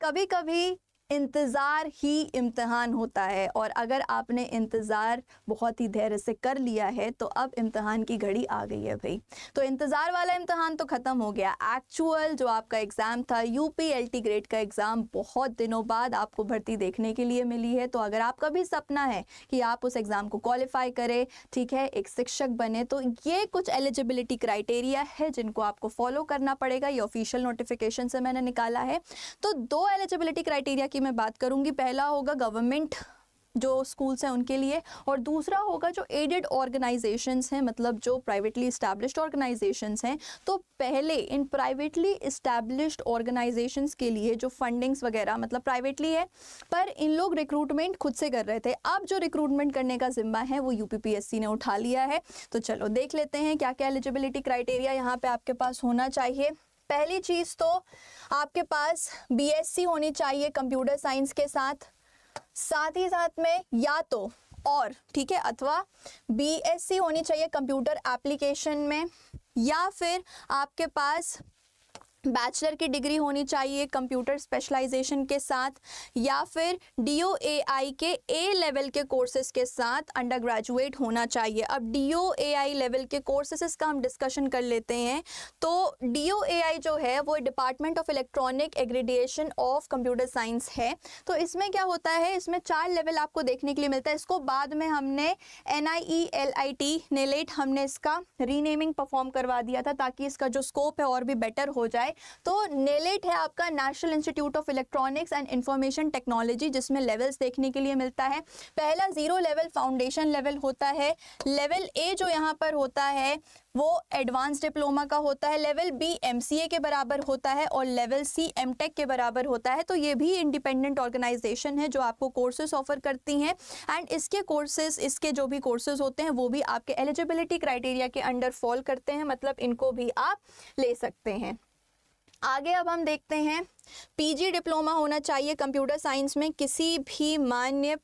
कभी कभी इंतज़ार ही इम्तिहान होता है, और अगर आपने इंतज़ार बहुत ही धैर्य से कर लिया है तो अब इम्तिहान की घड़ी आ गई है भाई। तो इंतज़ार वाला इम्तिहान तो ख़त्म हो गया। एक्चुअल जो आपका एग्ज़ाम था यूपीएलटी ग्रेड का एग्ज़ाम, बहुत दिनों बाद आपको भर्ती देखने के लिए मिली है। तो अगर आपका भी सपना है कि आप उस एग्ज़ाम को क्वालिफाई करें, ठीक है, एक शिक्षक बने, तो ये कुछ एलिजिबिलिटी क्राइटेरिया है जिनको आपको फॉलो करना पड़ेगा। ये ऑफिशियल नोटिफिकेशन से मैंने निकाला है। तो 2 एलिजिबिलिटी क्राइटेरिया की मैं बात करूंगी। पहला होगा गवर्नमेंट जो स्कूल्स हैं उनके लिए, और दूसरा होगा जो एडेड ऑर्गेनाइजेशंस हैं, मतलब जो प्राइवेटली इस्टेब्लिश्ड ऑर्गेनाइजेशंस हैं। तो पहले इन प्राइवेटली इस्टेब्लिश्ड ऑर्गेनाइजेशंस के लिए जो फंडिंग्स वगैरह, मतलब प्राइवेटली है, पर इन लोग रिक्रूटमेंट खुद से कर रहे थे। अब जो रिक्रूटमेंट करने का जिम्मा है वो यूपीपीएससी ने उठा लिया है। तो चलो देख लेते हैं क्या क्या एलिजिबिलिटी क्राइटेरिया यहाँ पे आपके पास होना चाहिए। पहली चीज़ तो आपके पास बीएससी होनी चाहिए कंप्यूटर साइंस के साथ ही साथ में, या तो और, ठीक है, अथवा बीएससी होनी चाहिए कंप्यूटर एप्लीकेशन में, या फिर आपके पास बैचलर की डिग्री होनी चाहिए कंप्यूटर स्पेशलाइजेशन के साथ, या फिर डीओएआई के ए लेवल के कोर्सेज के साथ अंडर ग्रेजुएट होना चाहिए। अब डीओएआई लेवल के कोर्सेज का हम डिस्कशन कर लेते हैं। तो डीओएआई जो है वो department of electronic accreditation of computer science है। तो इसमें क्या होता है, इसमें 4 लेवल आपको देखने के लिए मिलता है। इसको बाद में हमने NIELIT नेलेट हमने इसका रीनेमिंग परफॉर्म करवा दिया था ताकि इसका जो स्कोप है और भी बेटर हो जाए। तो नेलेट है आपका national institute of electronics and information technology, जिसमें लेवल्स देखने के लिए मिलता है। पहला 0 लेवल फाउंडेशन लेवल होता है। लेवल ए जो यहाँ पर होता है वो एडवांस डिप्लोमा का होता है। लेवल बी MCA के बराबर होता है, और लेवल सी MTech के बराबर होता है। तो ये भी इंडिपेंडेंट ऑर्गेनाइजेशन है जो आपको कोर्सेज ऑफर करती हैं, एंड इसके कोर्सेज, इसके जो भी कोर्सेज होते हैं वो भी आपके एलिजिबिलिटी क्राइटेरिया के अंडर फॉल करते हैं, मतलब इनको भी आप ले सकते हैं। आगे अब हम देखते हैं, PG डिप्लोमा होना चाहिए कंप्यूटर साइंस में किसी भी मान्य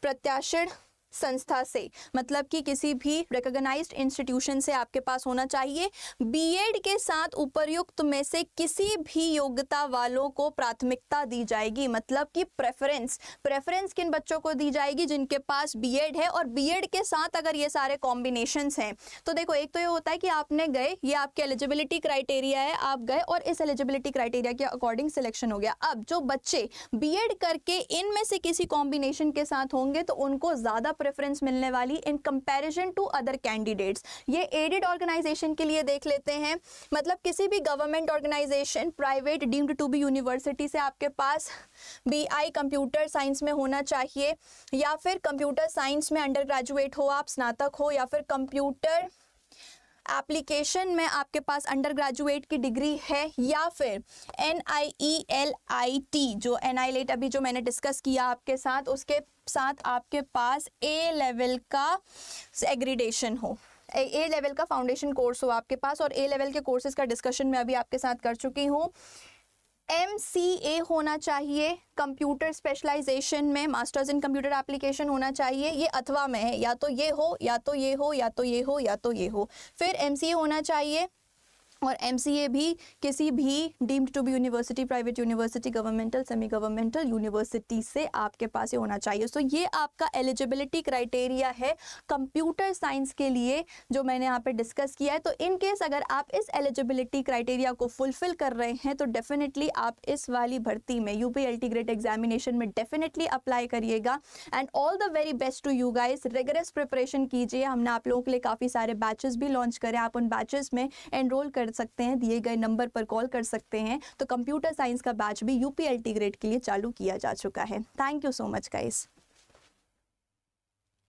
प्रत्याशित संस्था से, मतलब कि किसी भी रिकॉग्नाइज्ड इंस्टीट्यूशन से आपके पास होना चाहिए। बीएड के साथ उपर्युक्त में से किसी भी योग्यता वालों को प्राथमिकता दी जाएगी, मतलब कि प्रेफरेंस किन बच्चों को दी जाएगी, जिनके पास बीएड है, और बीएड के साथ अगर ये सारे कॉम्बिनेशंस हैं। तो देखो, एक तो ये होता है कि आपने गए, ये आपके एलिजिबिलिटी क्राइटेरिया है, आप गए और इस एलिजिबिलिटी क्राइटेरिया के अकॉर्डिंग सिलेक्शन हो गया। अब जो बच्चे बीएड करके इनमें से किसी कॉम्बिनेशन के साथ होंगे तो उनको ज़्यादा प्रेफरेंस मिलने वाली in comparison to other candidates. ये एडेड ऑर्गेनाइजेशन के लिए देख लेते हैं, मतलब किसी भी government organisation, private deemed to be university से आपके पास BI कंप्यूटर साइंस में होना चाहिए, या फिर कंप्यूटर साइंस में अंडर ग्रेजुएट हो आप, स्नातक हो, या फिर कंप्यूटर एप्लीकेशन में आपके पास अंडर ग्रेजुएट की डिग्री है, या फिर NIELIT जो NIELIT अभी जो मैंने डिस्कस किया आपके साथ, उसके साथ आपके पास A लेवल का एग्रीडेशन हो, A लेवल का फाउंडेशन कोर्स हो आपके पास। और A लेवल के कोर्सेज का डिस्कशन मैं अभी आपके साथ कर चुकी हूँ। MCA होना चाहिए कंप्यूटर स्पेशलाइजेशन में, मास्टर्स इन कंप्यूटर एप्लीकेशन होना चाहिए। ये अथवा में है, या तो ये हो, या तो ये हो, या तो ये हो, या तो ये हो। फिर MCA होना चाहिए, और MCA भी किसी भी deemed to be university, private university, governmental, semi governmental university से आपके पास ये होना चाहिए। सो ये आपका एलिजिबिलिटी क्राइटेरिया है कंप्यूटर साइंस के लिए जो मैंने यहाँ पे डिस्कस किया है। तो इन केस अगर आप इस एलिजिबिलिटी क्राइटेरिया को फुलफिल कर रहे हैं तो डेफिनेटली आप इस वाली भर्ती में यूपीएलटी ग्रेड एग्जामिनेशन में डेफिनेटली अप्लाई करिएगा। And all the very best to you guys. Rigorous preparation कीजिए। हमने आप लोगों के लिए काफ़ी सारे बैचेस भी लॉन्च करे, आप उन बैचेस में एनरोल कर सकते हैं, दिए गए नंबर पर कॉल कर सकते हैं। तो कंप्यूटर साइंस का बैच भी यूपीएलटी ग्रेड के लिए चालू किया जा चुका है। Thank you so much guys.